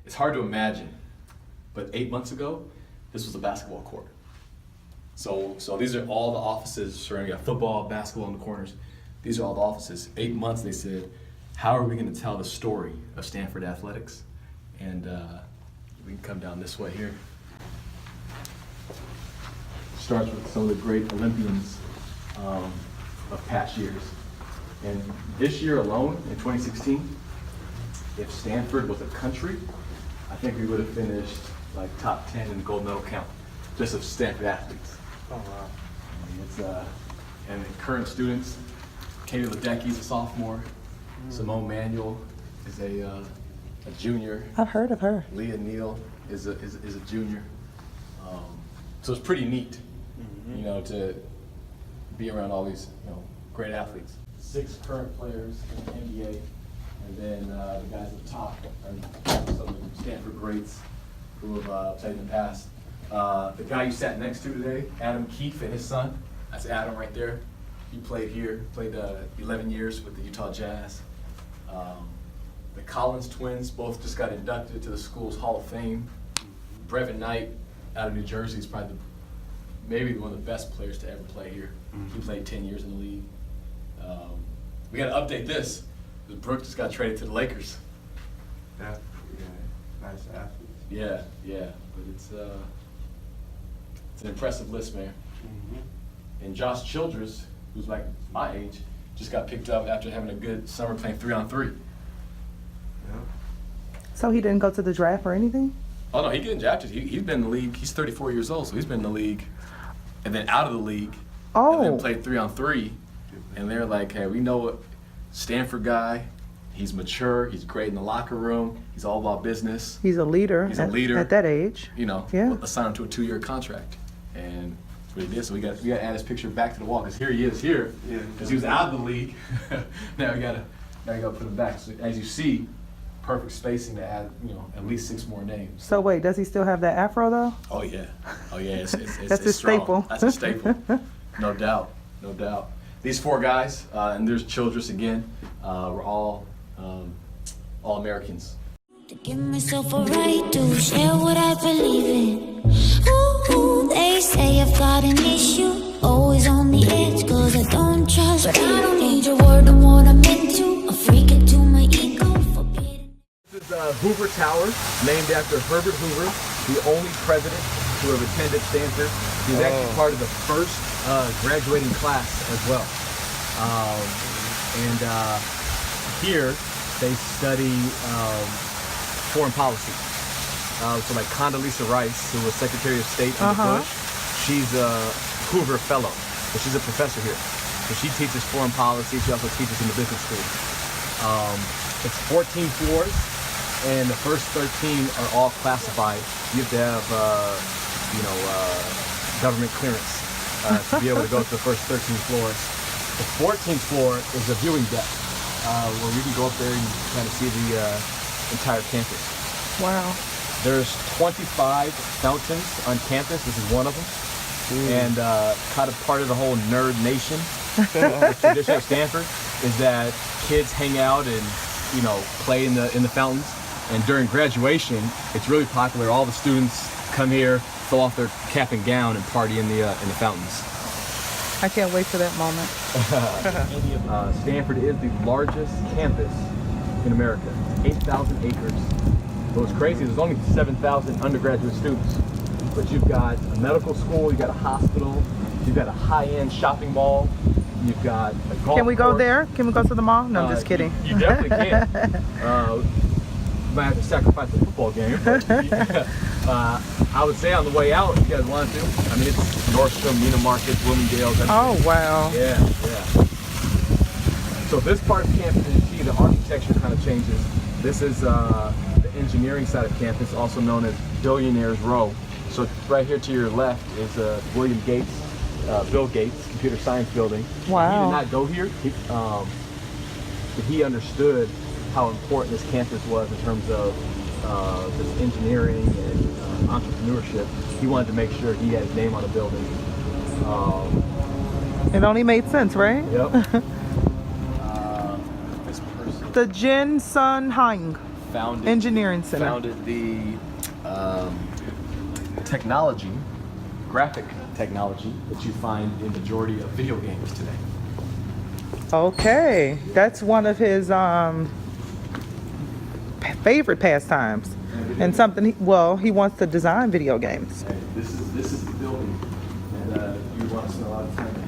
It's hard to imagine, but 8 months ago, this was a basketball court. So these are all the offices surrounding. You got football, basketball in the corners. These are all the offices. 8 months, they said, how are we going to tell the story of Stanford athletics? And we can come down this way here. Starts with some of the great Olympians of past years. And this year alone, in 2016, if Stanford was a country, I think we would have finished like top 10 in gold medal count, just of Stanford athletes. Oh, wow. And the current students, Katie Ledecky's a sophomore, Simone Manuel is a junior. I've heard of her. Leah Neal is a junior. So it's pretty neat, you know, to be around all these, you know, great athletes. 6 current players in the NBA, and then the guys at the top are some of the Stanford greats who have played in the past. The guy you sat next to today, Adam Keefe and his son, that's Adam right there. He played here, played 11 years with the Utah Jazz. The Collins twins both just got inducted to the school's Hall of Fame. Brevin Knight out of New Jersey is probably maybe one of the best players to ever play here. He played 10 years in the league. We got to update this because Brooks just got traded to the Lakers. Yeah, nice athletes. Yeah, but it's an impressive list, man. And Josh Childress, who's like my age, just got picked up after having a good summer playing 3-on-3. Yeah. So he didn't go to the draft or anything? Oh no, he getting drafted. He's been in the league. He's 34 years old, so he's been in the league, and then out of the league, and then played 3-on-3. And they're like, hey, we know what Stanford guy. He's mature. He's great in the locker room. He's all about business. He's a leader. He's a leader at that age. You know, Yeah. Let's sign him to a 2-year contract, and that's what he did. So we got to add his picture back to the wall because here he is here because he was out of the league. now we got to put him back. So as you see, perfect spacing to add, you know, at least 6 more names. So wait, does he still have that afro though? Oh yeah, it's That's his strong. staple. That's a staple, no doubt. These 4 guys, and there's Childress again. We're all Americans. To give myself a right to share what I believe in. Ooh, they say I've got an issue, always on the edge, cause I don't trust. But I don't need your word on what I'm into. A freak it to my ego, forbidden. This is Hoover Tower, named after Herbert Hoover, the only president to have attended Stanford. He was actually part of the first graduating class as well. Here they study foreign policy. So like Condoleezza Rice, who was Secretary of State under Bush, she's a Hoover Fellow, but she's a professor here. So she teaches foreign policy. She also teaches in the business school. It's 14 floors, and the first 13 are all classified. You have to have, government clearance to be able to go to the first 13 floors. The 14th floor is a viewing deck where we can go up there and kind of see the entire campus. Wow. There's 25 fountains on campus. This is one of them. And kind of part of the whole nerd nation, the tradition of Stanford, is that kids hang out and, you know, play in the fountains. And during graduation, it's really popular. All the students come here, throw off their cap and gown, and party in the fountains. I can't wait for that moment. Stanford is the largest campus in America, 8,000 acres. So what's crazy is there's only 7,000 undergraduate students, but you've got a medical school, you've got a hospital, you've got a high-end shopping mall, you've got a golf Can we go course. there? Can we go to the mall? No, I'm just kidding. You definitely can. You might have to sacrifice the football game. But, I would say on the way out, if you guys want to. I mean, it's Nordstrom, Neiman Marcus, Bloomingdale's. Oh, wow. Yeah. So this part of campus, as you see, the architecture kind of changes. This is the engineering side of campus, also known as Billionaires Row. So right here to your left is William Gates, Bill Gates, Computer Science Building. Wow. He did not go here. He understood how important this campus was in terms of this engineering and entrepreneurship. He wanted to make sure he had his name on the building. It only made sense, right? Yep. This person. The Jin Sun Hang. founded Engineering Center. founded the technology, graphic technology that you find in the majority of video games today. Okay, that's one of his favorite pastimes, and something. He wants to design video games. And this is the building, and you want to spend a lot of time in,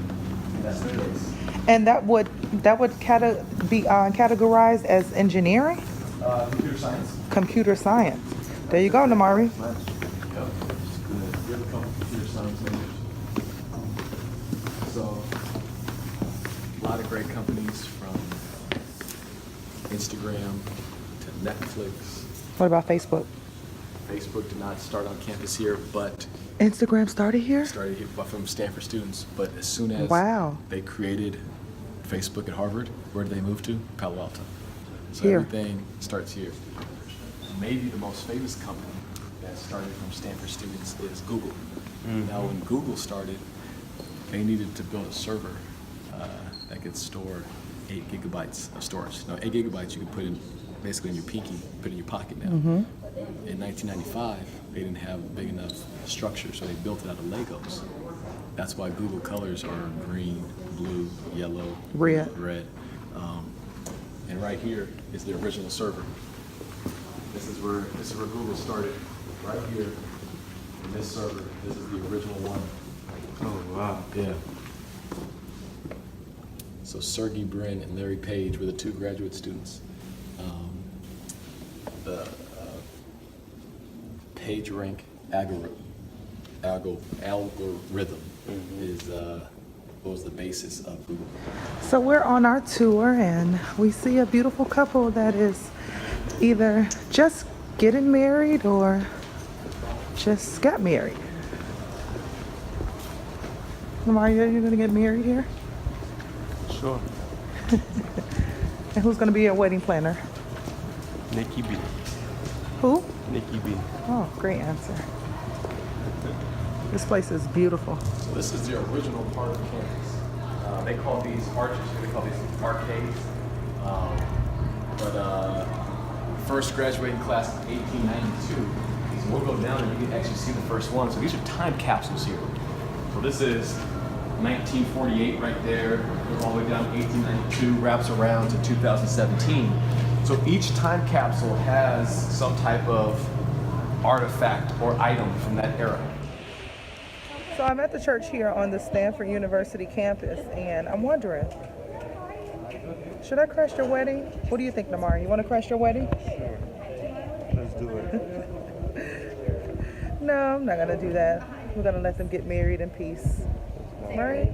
and that's the place. And that would be categorized as engineering, Computer science. computer science. There you go, Namari. Yep. We have a couple computer science majors. So, a lot of great companies from Instagram to Netflix. What about Facebook? Facebook did not start on campus here, but Instagram started here? started here from Stanford students. But as soon as Wow. they created Facebook at Harvard, where did they move to? Palo Alto. So Here. everything starts here. Maybe the most famous company that started from Stanford students is Google. Now, when Google started, they needed to build a server that could store 8 gigabytes of storage. Now, 8 gigabytes you can put in basically in your pinky, put in your pocket now. In 1995, they didn't have big enough structure, so they built it out of Legos. That's why Google colors are green, blue, yellow, Red. And right here is the original server. This is where Google started. Right here, in this server. This is the original one. Oh, wow. Yeah. So Sergey Brin and Larry Page were the 2 graduate students. The PageRank algorithm is what was the basis of Google. So we're on our tour and we see a beautiful couple that is either just getting married or just got married. Maria, you're gonna get married here? Sure. And who's gonna be your wedding planner? Nikki B. Who? Nikki B. Oh, great answer. This place is beautiful. So this is the original part of campus. They call these arches, they call these arcades. First graduating class is 1892. So we'll go down and you can actually see the first one. So these are time capsules here. So this is 1948 right there, goes all the way down to 1892, wraps around to 2017. So each time capsule has some type of artifact or item from that era. So I'm at the church here on the Stanford University campus, and I'm wondering, should I crash your wedding? What do you think, Namari? You want to crash your wedding? Let's do it. No, I'm not gonna do that. We're gonna let them get married in peace. Right?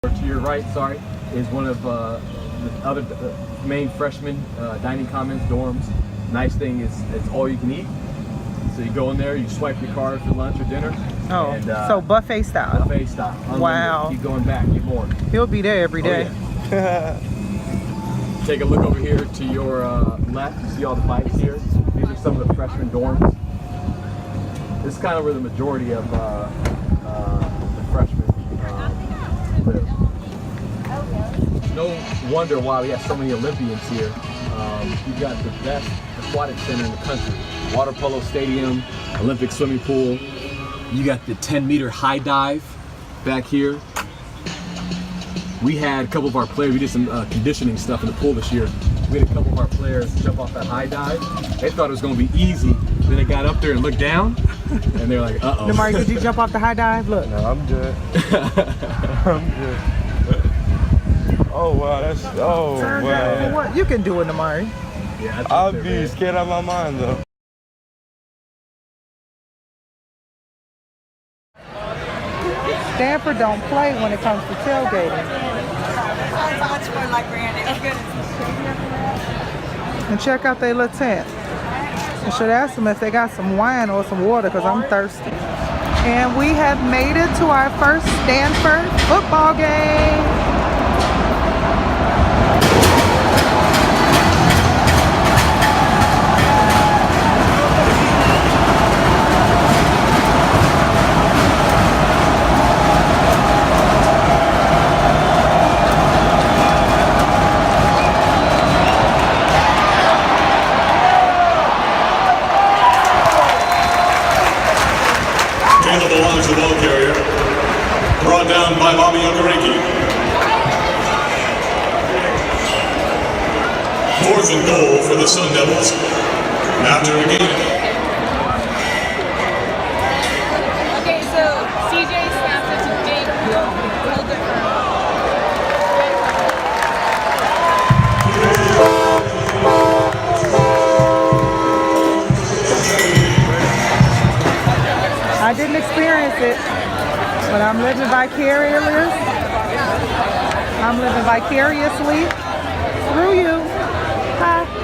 To your right, sorry, is one of the other main freshman dining commons, dorms. Nice thing is it's all you can eat. So you go in there, you swipe your card for lunch or dinner. Oh, and, so buffet style. buffet style. Unlimited. Wow. Keep going back, get more. He'll be there every day. Oh, yeah. Take a look over here to your left. You see all the bikes here. These are some of the freshman dorms. This is kind of where the majority of the freshmen live. No wonder why we have so many Olympians here. You've got the best aquatic center in the country. Water polo stadium, Olympic swimming pool. You got the 10-meter high dive back here. We had a couple of our players, we did some conditioning stuff in the pool this year. We had a couple of our players jump off that high dive. They thought it was going to be easy. Then they got up there and looked down, and they're like, uh-oh. Namari, could you jump off the high dive? Look. No, I'm good. I'm good. Oh, wow, that's, oh, Turn down for wow. what? You can do it, Namari. Yeah, I think I'll they're be ready. scared out of my mind, though. Stanford don't play when it comes to tailgating. Sounds much more like Randy. Oh, goodness. And check out their little tent. I should ask them if they got some wine or some water because I'm thirsty. And we have made it to our first Stanford football game. brought down by Bobby Okereke. 4th and goal for the Sun Devils. After a gain. Okay, so CJ snapped it to Jake. A little different. I didn't experience it, but I'm living vicariously. I'm living vicariously through you. Hi.